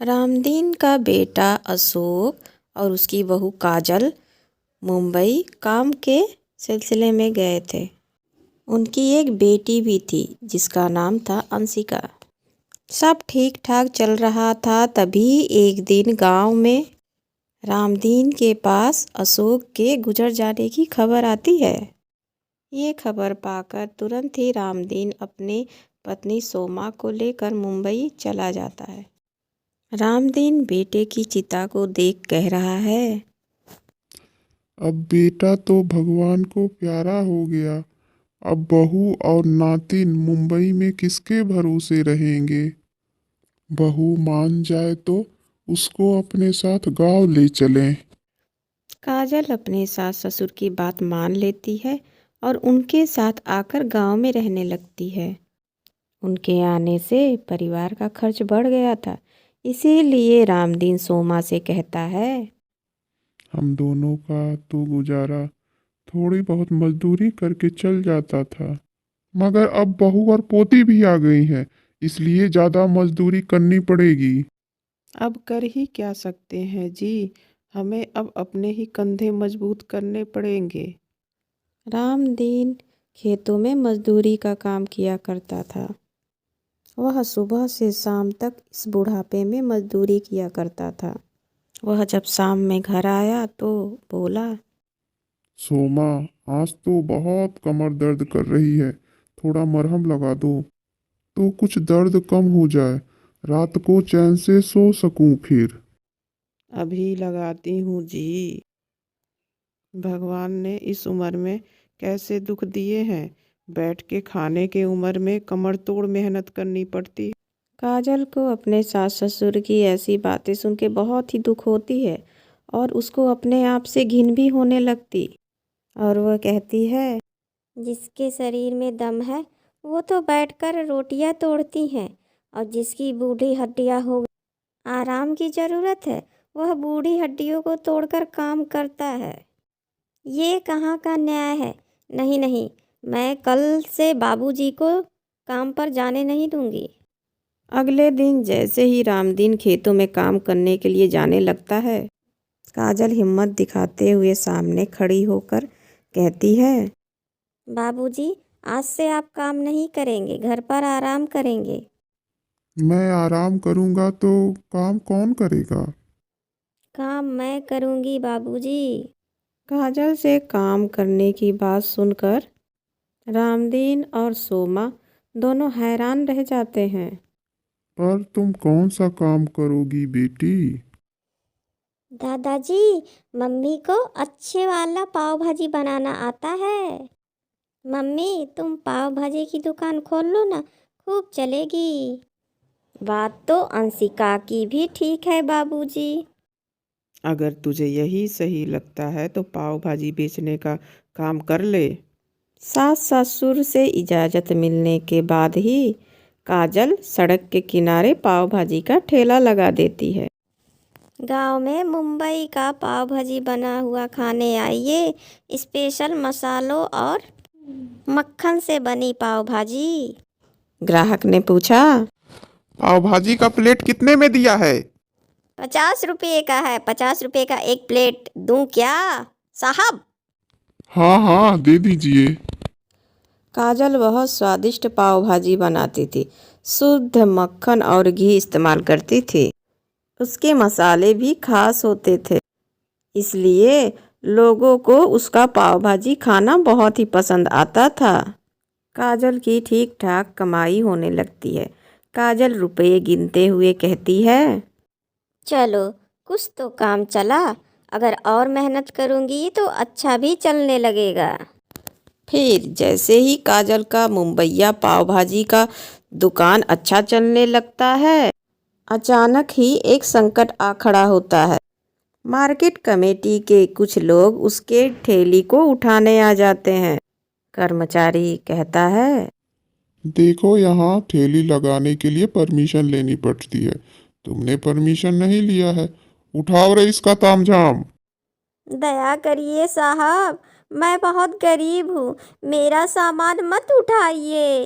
रामदीन का बेटा अशोक और उसकी बहू काजल मुंबई काम के सिलसिले में गए थे। उनकी एक बेटी भी थी जिसका नाम था अंशिका। सब ठीक ठाक चल रहा था, तभी एक दिन गांव में रामदीन के पास अशोक के गुजर जाने की खबर आती है। ये खबर पाकर तुरंत ही रामदीन अपनी पत्नी सोमा को लेकर मुंबई चला जाता है। रामदीन बेटे की चिता को देख कह रहा है, अब बेटा तो भगवान को प्यारा हो गया। अब बहू और नातिन मुंबई में किसके भरोसे रहेंगे। बहू मान जाए तो उसको अपने साथ गांव ले चलें। काजल अपने सास ससुर की बात मान लेती है और उनके साथ आकर गांव में रहने लगती है। उनके आने से परिवार का खर्च बढ़ गया था, इसीलिए रामदीन सोमा से कहता है, हम दोनों का तो गुजारा थोड़ी बहुत मजदूरी करके चल जाता था, मगर अब बहू और पोती भी आ गई है, इसलिए ज्यादा मजदूरी करनी पड़ेगी। अब कर ही क्या सकते हैं जी। हमें अब अपने ही कंधे मजबूत करने पड़ेंगे। रामदीन खेतों में मजदूरी का काम किया करता था। वह सुबह से शाम तक इस बुढ़ापे में मजदूरी किया करता था। वह जब शाम में घर आया तो बोला, सोमा, आज तो बहुत कमर दर्द कर रही है, थोड़ा मरहम लगा दो तो कुछ दर्द कम हो जाए, रात को चैन से सो सकूं फिर। अभी लगाती हूँ जी। भगवान ने इस उम्र में कैसे दुख दिए हैं। बैठ के खाने के उम्र में कमर तोड़ मेहनत करनी पड़ती है। काजल को अपने सास ससुर की ऐसी बातें सुन के बहुत ही दुख होती है और उसको अपने आप से घिन भी होने लगती। और वह कहती है, जिसके शरीर में दम है वो तो बैठकर रोटियां तोड़ती हैं, और जिसकी बूढ़ी हड्डियां हो आराम की ज़रूरत है वह बूढ़ी हड्डियों को तोड़कर काम करता है। ये कहाँ का न्याय है। नहीं नहीं, मैं कल से बाबूजी को काम पर जाने नहीं दूंगी। अगले दिन जैसे ही रामदीन खेतों में काम करने के लिए जाने लगता है, काजल हिम्मत दिखाते हुए सामने खड़ी होकर कहती है, बाबूजी, आज से आप काम नहीं करेंगे, घर पर आराम करेंगे। मैं आराम करूंगा तो काम कौन करेगा। काम मैं करूंगी बाबूजी। काजल से काम करने की बात सुनकर रामदीन और सोमा दोनों हैरान रह जाते हैं। पर तुम कौन सा काम करोगी बेटी। दादाजी, मम्मी को अच्छे वाला पाव भाजी बनाना आता है। मम्मी, तुम पाव भाजी की दुकान खोल लो ना, खूब चलेगी। बात तो अंशिका की भी ठीक है बाबूजी। अगर तुझे यही सही लगता है तो पाव भाजी बेचने का काम कर ले। सास ससुर से इजाज़त मिलने के बाद ही काजल सड़क के किनारे पाव भाजी का ठेला लगा देती है। गांव में मुंबई का पाव भाजी बना हुआ खाने आइए। स्पेशल मसालों और मक्खन से बनी पाव भाजी। ग्राहक ने पूछा, पाव भाजी का प्लेट कितने में दिया है। 50 रुपये का है। 50 रुपये का एक प्लेट दूं क्या साहब? हाँ हाँ, दे दीजिए। काजल बहुत स्वादिष्ट पाव भाजी बनाती थी, शुद्ध मक्खन और घी इस्तेमाल करती थी। उसके मसाले भी खास होते थे, इसलिए लोगों को उसका पाव भाजी खाना बहुत ही पसंद आता था। काजल की ठीक ठाक कमाई होने लगती है। काजल रुपए गिनते हुए कहती है, चलो, कुछ तो काम चला। अगर और मेहनत करूंगी तो अच्छा भी चलने लगेगा। फिर जैसे ही काजल का मुंबईया पाव भाजी का दुकान अच्छा चलने लगता है, अचानक ही एक संकट आ खड़ा होता है। मार्केट कमेटी के कुछ लोग उसके ठेली को उठाने आ जाते हैं। कर्मचारी कहता है, देखो, यहाँ ठेली लगाने के लिए परमिशन लेनी पड़ती है, तुमने परमिशन नहीं लिया है, उठाओ रे इसका तामझाम। दया करिए साहब, मैं बहुत गरीब हूँ, मेरा सामान मत उठाइए।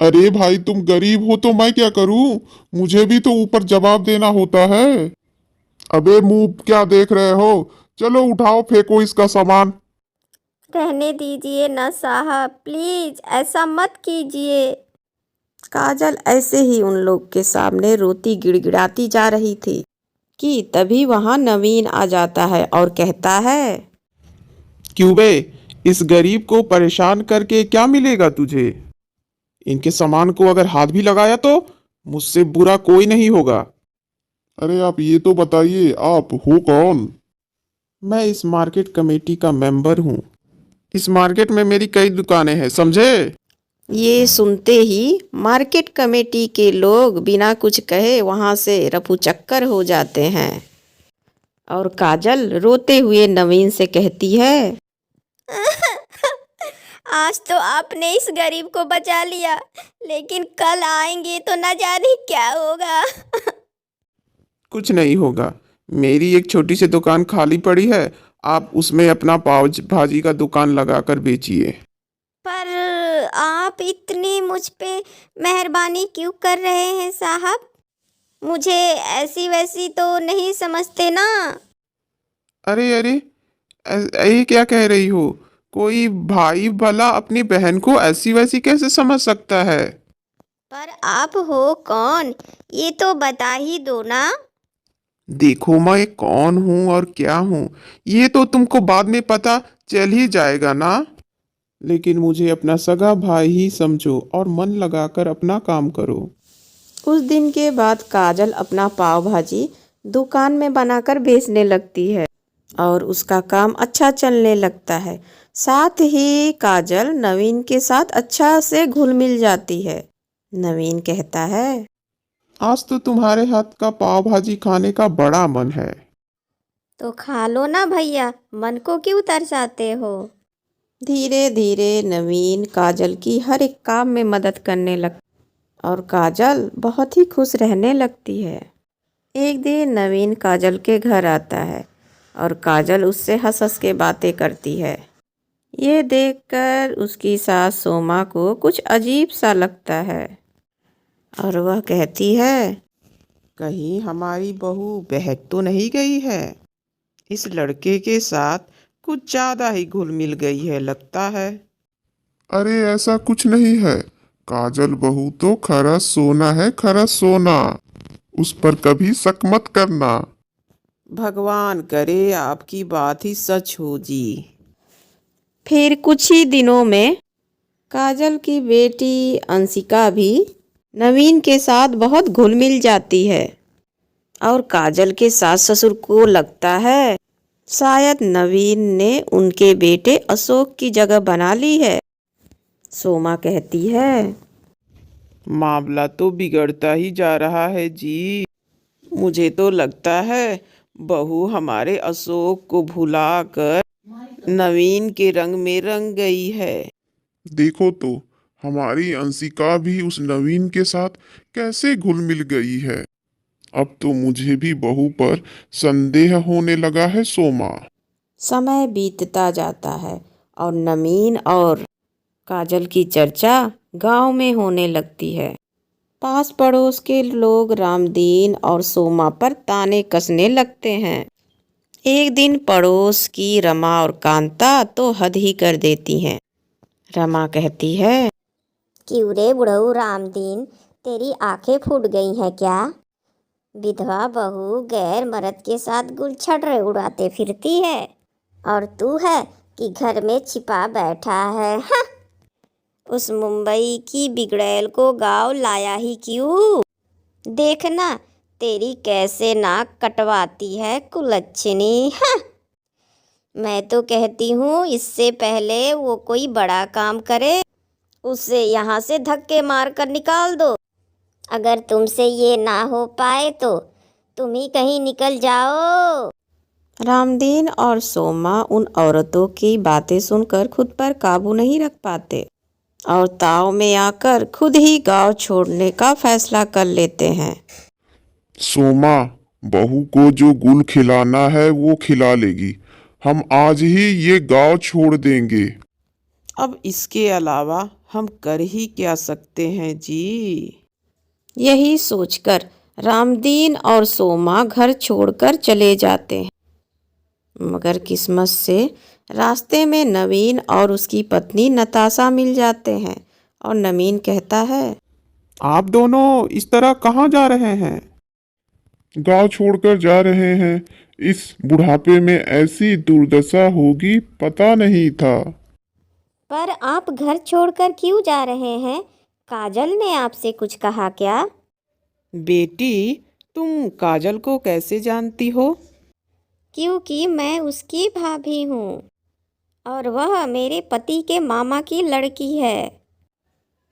अरे भाई तुम गरीब हो तो मैं क्या करूं? मुझे भी तो ऊपर जवाब देना होता है। अबे मुंह क्या देख रहे हो? चलो उठाओ फेंको इसका सामान। रहने दीजिए ना साहब, प्लीज ऐसा मत कीजिए। काजल ऐसे ही उन लोग के सामने रोती गिड़गिड़ाती जा रही थी कि तभी वहां नवीन आ जाता है और कहता है, क्यों बे, इस गरीब को परेशान करके क्या मिलेगा तुझे? इनके सामान को अगर हाथ भी लगाया तो मुझसे बुरा कोई नहीं होगा। अरे आप ये तो बताइए आप हो कौन? मैं इस मार्केट कमेटी का मेंबर हूँ। इस मार्केट में मेरी कई दुकानें हैं, समझे? ये सुनते ही मार्केट कमेटी के लोग बिना कुछ कहे वहां से रफूचक्कर हो जाते हैं और काजल रोते हुए नवीन से कहती है, आज तो आपने इस गरीब को बचा लिया, लेकिन कल आएंगे तो न जाने क्या होगा। कुछ नहीं होगा। मेरी एक छोटी सी दुकान खाली पड़ी है, आप उसमें अपना पाव भाजी का दुकान लगाकर बेचिए। पर आप इतनी मुझ पे मेहरबानी क्यों कर रहे हैं साहब? मुझे ऐसी वैसी तो नहीं समझते ना। अरे अरे, ये क्या कह रही हो? कोई भाई भला अपनी बहन को ऐसी वैसी कैसे समझ सकता है? पर आप हो कौन, ये तो बता ही दो ना। देखो मैं कौन हूँ और क्या हूँ, ये तो तुमको बाद में पता चल ही जाएगा ना। लेकिन मुझे अपना सगा भाई ही समझो और मन लगाकर अपना काम करो। उस दिन के बाद काजल अपना पाव भाजी दुकान में बनाकर बेचने लगती है और उसका काम अच्छा चलने लगता है। साथ ही काजल नवीन के साथ अच्छा से घुल मिल जाती है। नवीन कहता है, आज तो तुम्हारे हाथ का पाव भाजी खाने का बड़ा मन है। तो खा लो ना भैया, मन को क्यों तरसाते हो। धीरे धीरे नवीन काजल की हर एक काम में मदद करने लगता और काजल बहुत ही खुश रहने लगती है। एक दिन नवीन काजल के घर आता है और काजल उससे हंस हंस के बातें करती है। ये देखकर उसकी सास सोमा को कुछ अजीब सा लगता है और वह कहती है, कहीं हमारी बहू बहक तो नहीं गई है? इस लड़के के साथ कुछ ज्यादा ही घुल मिल गई है लगता है। अरे ऐसा कुछ नहीं है। काजल बहू तो खरा सोना है, खरा सोना। उस पर कभी शक मत करना। भगवान करे आपकी बात ही सच हो जी। फिर कुछ ही दिनों में काजल की बेटी अंशिका भी नवीन के साथ बहुत घुल मिल जाती है और काजल के सास ससुर को लगता है शायद नवीन ने उनके बेटे अशोक की जगह बना ली है। सोमा कहती है, मामला तो बिगड़ता ही जा रहा है जी। मुझे तो लगता है बहू हमारे अशोक को भुलाकर नवीन के रंग में रंग गई है। देखो तो हमारी अंशिका भी उस नवीन के साथ कैसे घुल मिल गई है। अब तो मुझे भी बहू पर संदेह होने लगा है सोमा। समय बीतता जाता है और नवीन और काजल की चर्चा गांव में होने लगती है। पास पड़ोस के लोग रामदीन और सोमा पर ताने कसने लगते हैं। एक दिन पड़ोस की रमा और कांता तो हद ही कर देती हैं। रमा कहती है, क्यों रे बुढ़ऊ रामदीन, तेरी आंखें फूट गई हैं क्या? विधवा बहू गैर मर्द के साथ गुलछड़ उड़ाते फिरती है और तू है कि घर में छिपा बैठा है। हाँ? उस मुंबई की बिगड़ैल को गाँव लाया ही क्यों? देखना तेरी कैसे नाक कटवाती है कुलच्छनी। हाँ? मैं तो कहती हूँ इससे पहले वो कोई बड़ा काम करे, उसे यहाँ से धक्के मार कर निकाल दो। अगर तुमसे ये ना हो पाए तो तुम ही कहीं निकल जाओ। रामदीन और सोमा उन औरतों की बातें सुनकर खुद पर काबू नहीं रख पाते और ताव में आकर खुद ही गांव छोड़ने का फैसला कर लेते हैं। सोमा, बहू को जो गुल खिलाना है वो खिला लेगी। हम आज ही ये गांव छोड़ देंगे। अब इसके अलावा हम कर ही क्या सकते हैं जी। यही सोचकर रामदीन और सोमा घर छोड़कर चले जाते हैं। मगर किस्मत से रास्ते में नवीन और उसकी पत्नी नताशा मिल जाते हैं और नवीन कहता है, आप दोनों इस तरह कहाँ जा रहे हैं? गांव छोड़कर जा रहे हैं। इस बुढ़ापे में ऐसी दुर्दशा होगी पता नहीं था। पर आप घर छोड़कर क्यों जा रहे हैं? काजल ने आपसे कुछ कहा क्या? बेटी, तुम काजल को कैसे जानती हो? क्योंकि मैं उसकी भाभी हूँ और वह मेरे पति के मामा की लड़की है।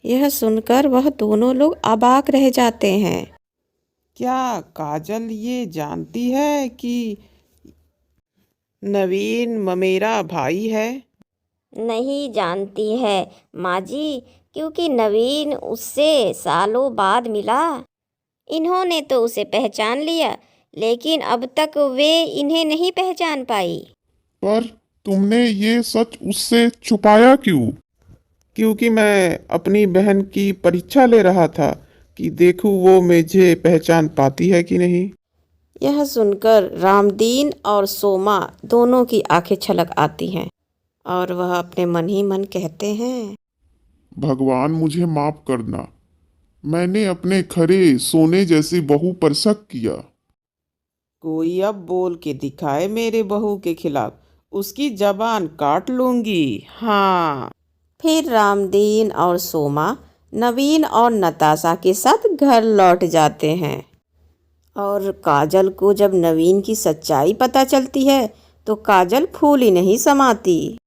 यह सुनकर वह दोनों लोग अबाक रह जाते हैं। क्या काजल ये जानती है कि नवीन मेरा भाई है? नहीं जानती है माँ जी, क्योंकि नवीन उससे सालों बाद मिला। इन्होंने तो उसे पहचान लिया, लेकिन अब तक वे इन्हें नहीं पहचान पाई। पर तुमने ये सच उससे छुपाया क्यों? क्योंकि मैं अपनी बहन की परीक्षा ले रहा था कि देखूं वो मुझे पहचान पाती है कि नहीं। यह सुनकर रामदीन और सोमा दोनों की आंखें छलक आती हैं और वह अपने मन ही मन कहते हैं, भगवान मुझे माफ करना। मैंने अपने खरे सोने जैसी बहू पर शक किया। कोई अब बोल के दिखाए मेरे बहू के खिलाफ, उसकी जबान काट लूंगी। हाँ। फिर रामदीन और सोमा नवीन और नताशा के साथ घर लौट जाते हैं। और काजल को जब नवीन की सच्चाई पता चलती है तो काजल फूल ही नहीं समाती।